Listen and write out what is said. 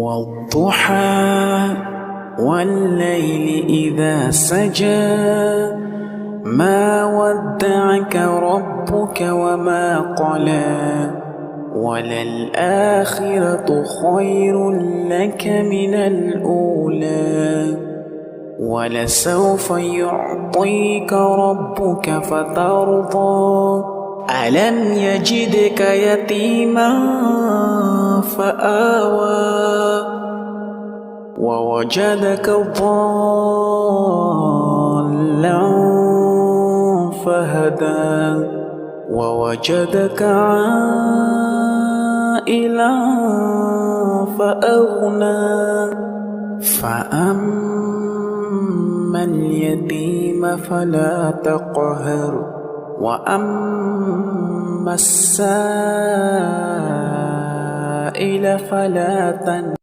والضحى والليل إذا سجى ما ودعك ربك وما قلى وللآخرة خير لك من الأولى ولسوف يعطيك ربك فترضى ألم يجدك يتيما فآوى ووجدك ضالا فهدى ووجدك عائلا فأغنى فأما اليتيم فلا تقهر وأما السائل فلا تنهر.